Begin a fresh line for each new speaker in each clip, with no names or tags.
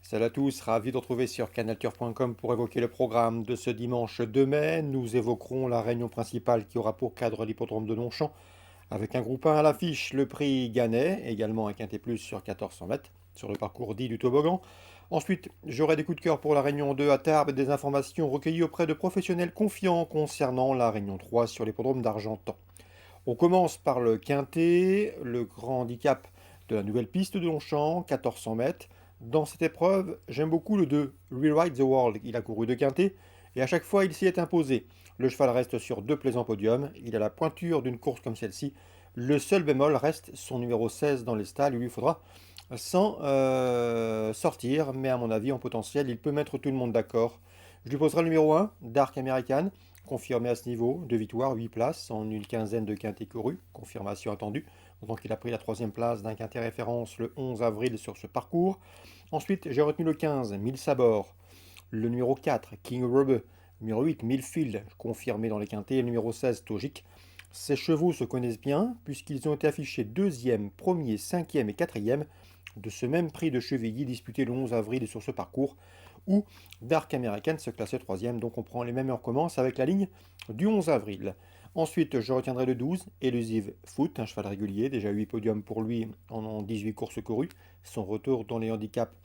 Salut à tous, ravi de retrouver sur canalturf.com pour évoquer le programme de ce dimanche 2 mai. Nous évoquerons la réunion principale qui aura pour cadre l'hippodrome de Longchamp avec un groupe 1 à l'affiche, le prix Gannet, également un quintet plus sur 1400 mètres sur le parcours dit du toboggan. Ensuite, j'aurai des coups de cœur pour la réunion 2 à Tarbes et des informations recueillies auprès de professionnels confiants concernant la réunion 3 sur l'hippodrome d'Argentan. On commence par le quintet, le grand handicap de la nouvelle piste de Longchamp, 1400 mètres. Dans cette épreuve, j'aime beaucoup le 2, Rewrite the World. Il a couru de quintet et à chaque fois il s'y est imposé. Le cheval reste sur deux plaisants podiums. Il a la pointure d'une course comme celle-ci. Le seul bémol reste son numéro 16 dans les stalles. Il lui faudra s'en sortir, mais à mon avis, en potentiel, il peut mettre tout le monde d'accord. Je lui poserai le numéro 1, Dark American, confirmé à ce niveau, 2 victoires, 8 places en une quinzaine de quintés courus, confirmation attendue. Donc il a pris la troisième place d'un quintet référence le 11 avril sur ce parcours. Ensuite, j'ai retenu le 15, 1000 Sabor, le numéro 4, King Rubber, numéro 8, Millfield, confirmé dans les quintets, et le numéro 16, Togic. Ces chevaux se connaissent bien puisqu'ils ont été affichés deuxième, premier, cinquième et quatrième de ce même prix de Chevilly disputé le 11 avril sur ce parcours où Dark American se classait troisième. Donc on prend les mêmes heures commence avec la ligne du 11 avril. Ensuite, je retiendrai le 12, Elusive Foot, un cheval régulier, déjà 8 podiums pour lui en 18 courses courues. Son retour dans les handicaps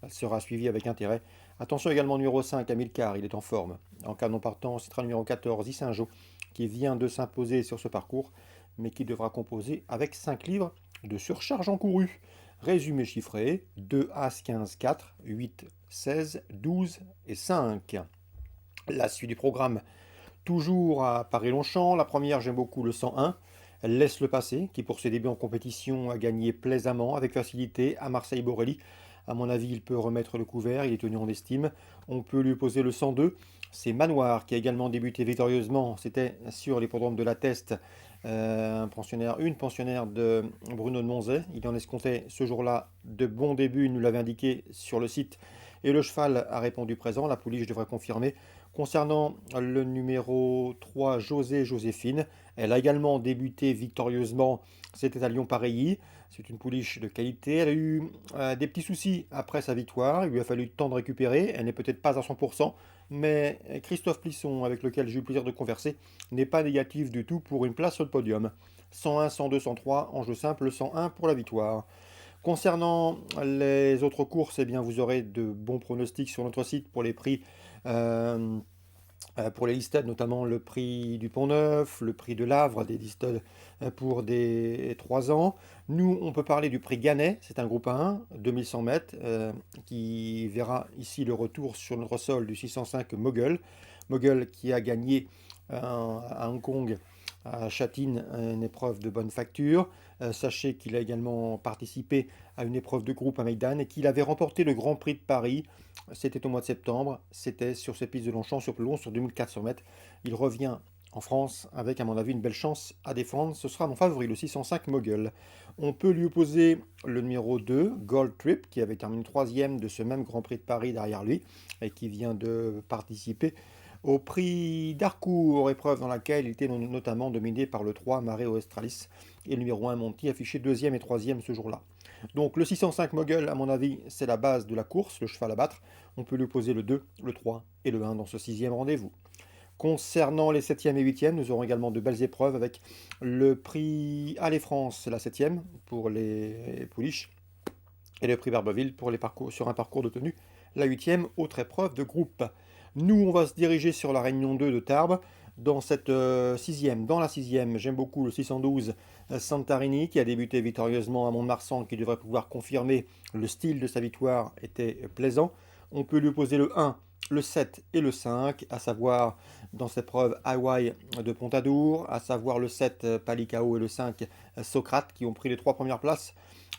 sera suivi avec intérêt. Attention également numéro 5, Amilcar, il est en forme. En cas non partant, on citera le numéro 14, Issinjo, qui vient de s'imposer sur ce parcours, mais qui devra composer avec 5 livres de surcharge encourue. Résumé chiffré, 2 As 15 4, 8 16, 12 et 5. La suite du programme, toujours à Paris-Longchamp. La première, j'aime beaucoup le 101. Elle laisse le passer, qui pour ses débuts en compétition a gagné plaisamment, avec facilité, à Marseille-Borelli. À mon avis, il peut remettre le couvert, il est tenu en estime. On peut lui opposer le 102. C'est Manoir qui a également débuté victorieusement. C'était sur l'hippodrome de la Teste, une pensionnaire de Bruno de Monzet. Il en escomptait ce jour-là de bons débuts, il nous l'avait indiqué sur le site. Et le cheval a répondu présent, la pouliche devrait confirmer. Concernant le numéro 3, Joséphine, elle a également débuté victorieusement, c'était à Lyon-Pareilly. C'est une pouliche de qualité. Elle a eu des petits soucis après sa victoire. Il lui a fallu le temps de récupérer. Elle n'est peut-être pas à 100%, mais Christophe Plisson, avec lequel j'ai eu le plaisir de converser, n'est pas négatif du tout pour une place sur le podium. 101, 102, 103, enjeu simple, 101 pour la victoire. Concernant les autres courses, eh bien, vous aurez de bons pronostics sur notre site pour les prix. euh, pour les listed, notamment le prix du Pont-Neuf, le prix de Lavre, des listed pour des 3 ans. Nous, on peut parler du prix Gannet, c'est un groupe 1, 2100 mètres, qui verra ici le retour sur notre sol du 605 Mogul. Mogul qui a gagné à Hong Kong, à Châtine, une épreuve de bonne facture. Sachez qu'il a également participé à une épreuve de groupe à Meydan et qu'il avait remporté le Grand Prix de Paris. C'était au mois de septembre, c'était sur ces pistes de Longchamp sur Pelon, sur 2400 mètres. Il revient en France avec, à mon avis, une belle chance à défendre. Ce sera mon favori, le 605 Mogul. On peut lui opposer le numéro 2, Gold Trip, qui avait terminé troisième de ce même Grand Prix de Paris derrière lui et qui vient de participer au prix d'Harcourt, épreuve dans laquelle il était notamment dominé par le 3, Mareo Australis, et le numéro 1, Monty, affiché deuxième et troisième ce jour-là. Donc le 605 Mogul, à mon avis, c'est la base de la course, le cheval à battre. On peut lui opposer le 2, le 3 et le 1 dans ce sixième rendez-vous. Concernant les 7e et 8e, nous aurons également de belles épreuves avec le prix Allez France, la 7e pour les pouliches, et le prix Barbeville pour les parcours, sur un parcours de tenue, la 8e, autre épreuve de groupe. Nous, on va se diriger sur la Réunion 2 de Tarbes. Dans cette sixième, dans la sixième, j'aime beaucoup le 612 Santarini qui a débuté victorieusement à Mont-de-Marsan, qui devrait pouvoir confirmer le style de sa victoire était plaisant. On peut lui opposer le 1, le 7 et le 5, à savoir dans cette preuve Hawaii de Pontadour, à savoir le 7 Palicao et le 5 Socrate qui ont pris les 3 premières places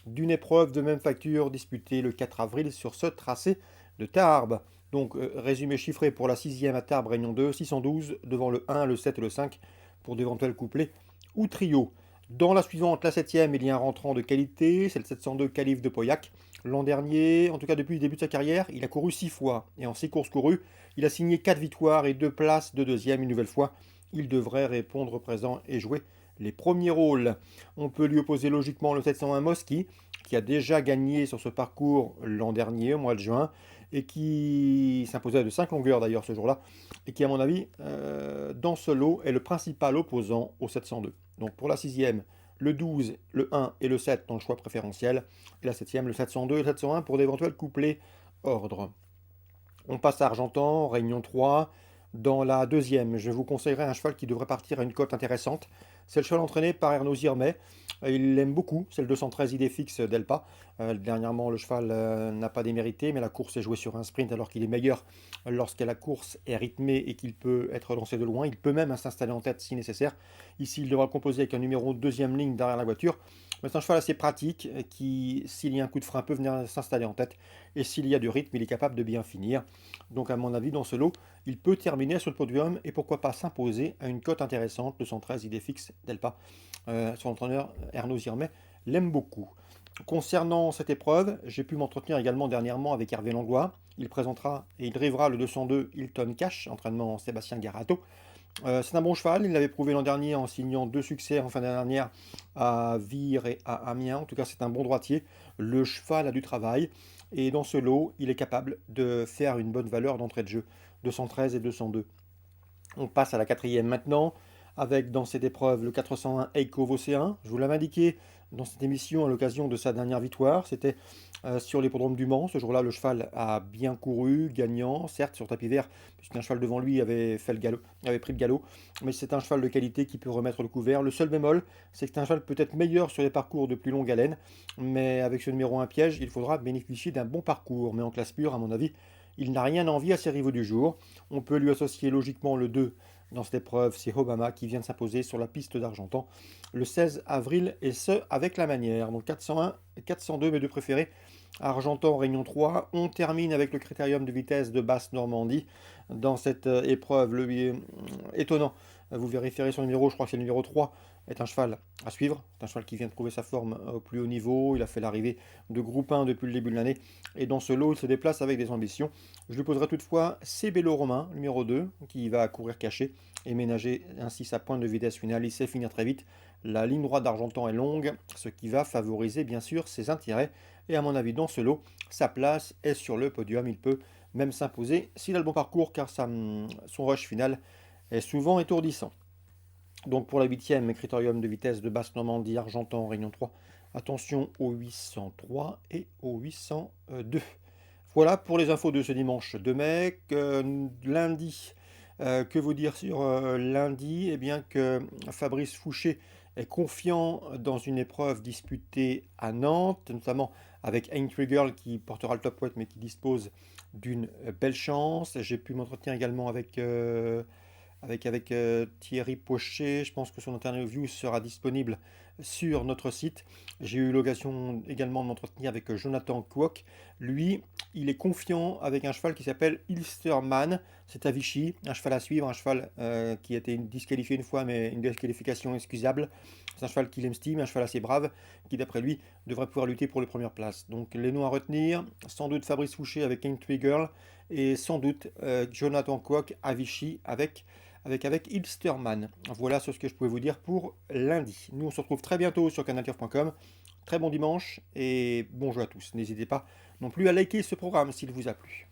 d'une épreuve de même facture disputée le 4 avril sur ce tracé de Tarbes. Donc, résumé chiffré pour la 6e à Tarbes, Réunion 2, 612 devant le 1, le 7 et le 5 pour d'éventuels couplets ou trios. Dans la suivante, la 7e, il y a un rentrant de qualité, c'est le 702 Calife de Pauillac. L'an dernier, en tout cas depuis le début de sa carrière, il a couru 6 fois. Et en 6 courses courues, il a signé 4 victoires et 2 places de deuxième. Une nouvelle fois, il devrait répondre présent et jouer les premiers rôles. On peut lui opposer logiquement le 701 Mosky, qui a déjà gagné sur ce parcours l'an dernier, au mois de juin, et qui s'imposait de 5 longueurs d'ailleurs ce jour-là, et qui, à mon avis, dans ce lot, est le principal opposant au 702. Donc pour la sixième, le 12, le 1 et le 7 dans le choix préférentiel, et la septième, le 702 et le 701 pour d'éventuels couplets ordre. On passe à Argentan, Réunion 3. Dans la deuxième, je vous conseillerais un cheval qui devrait partir à une cote intéressante. C'est le cheval entraîné par Ernaud Zirmet. Il l'aime beaucoup, c'est le 213 idée fixe d'Elpa. Dernièrement, le cheval n'a pas démérité, mais la course est jouée sur un sprint alors qu'il est meilleur lorsque la course est rythmée et qu'il peut être lancé de loin. Il peut même s'installer en tête si nécessaire. Ici, il devra composer avec un numéro deuxième ligne derrière la voiture. Mais c'est un cheval assez pratique qui, s'il y a un coup de frein, peut venir s'installer en tête. Et s'il y a du rythme, il est capable de bien finir. Donc, à mon avis, dans ce lot, il peut terminer sur le podium et pourquoi pas s'imposer à une cote intéressante, 213 idée fixe d'Elpa. Son entraîneur Ernaud Zirmet l'aime beaucoup. Concernant cette épreuve, j'ai pu m'entretenir également dernièrement avec Hervé Langlois. Il présentera et il drivera le 202 Hilton Cash, entraînement Sébastien Garato. C'est un bon cheval, il l'avait prouvé l'an dernier en signant 2 succès en fin d'année dernière à Vire et à Amiens. En tout cas, c'est un bon droitier. Le cheval a du travail et dans ce lot, il est capable de faire une bonne valeur d'entrée de jeu, 213 et 202. On passe à la quatrième maintenant, avec dans cette épreuve le 401 Eiko Vocéen. Je vous l'avais indiqué dans cette émission à l'occasion de sa dernière victoire. C'était sur l'hippodrome du Mans. Ce jour-là, le cheval a bien couru, gagnant, certes sur tapis vert, puisqu'un cheval devant lui avait pris le galop. Mais c'est un cheval de qualité qui peut remettre le couvert. Le seul bémol, c'est que c'est un cheval peut-être meilleur sur les parcours de plus longue haleine. Mais avec ce numéro 1 piège, il faudra bénéficier d'un bon parcours. Mais en classe pure, à mon avis, il n'a rien à envier à ses rivaux du jour. On peut lui associer logiquement le 2 dans cette épreuve, c'est Obama qui vient de s'imposer sur la piste d'Argentan le 16 avril, et ce, avec la manière. Donc 401 et 402, mes deux préférés. Argentan, Réunion 3. On termine avec le critérium de vitesse de Basse-Normandie. Dans cette épreuve, étonnant, vous vérifierez son numéro, je crois que c'est le numéro 3, est un cheval à suivre. C'est un cheval qui vient de prouver sa forme au plus haut niveau. Il a fait l'arrivée de groupe 1 depuis le début de l'année. Et dans ce lot, il se déplace avec des ambitions. Je lui poserai toutefois Cébello Romain, numéro 2, qui va courir caché et ménager ainsi sa pointe de vitesse finale. Il sait finir très vite. La ligne droite d'Argentan est longue, ce qui va favoriser bien sûr ses intérêts. Et à mon avis, dans ce lot, sa place est sur le podium. Il peut même s'imposer s'il a le bon parcours, car son rush final est souvent étourdissant. Donc pour la huitième, critérium de vitesse de Basse-Normandie, Argentan, Réunion 3, attention au 803 et au 802. Voilà pour les infos de ce dimanche 2 mai. Lundi, que vous dire sur lundi? Eh bien que Fabrice Fouché est confiant dans une épreuve disputée à Nantes, notamment avec Aintree Girl qui portera le top weight mais qui dispose d'une belle chance. J'ai pu m'entretenir également avec Thierry Pochet. Je pense que son interview sera disponible sur notre site. J'ai eu l'occasion également de m'entretenir avec Jonathan Kwok. Lui, il est confiant avec un cheval qui s'appelle Ilsterman. C'est à Vichy, un cheval à suivre, un cheval qui a été disqualifié une fois, mais une disqualification excusable. C'est un cheval qu'il estime, un cheval assez brave, qui d'après lui devrait pouvoir lutter pour les premières places. Donc les noms à retenir, sans doute Fabrice Fouché avec King Girl, et sans doute Jonathan Kwok à Vichy avec Hipsterman. Voilà ce que je pouvais vous dire pour lundi. Nous, on se retrouve très bientôt sur canalturf.com. Très bon dimanche et bon jeu à tous. N'hésitez pas non plus à liker ce programme s'il vous a plu.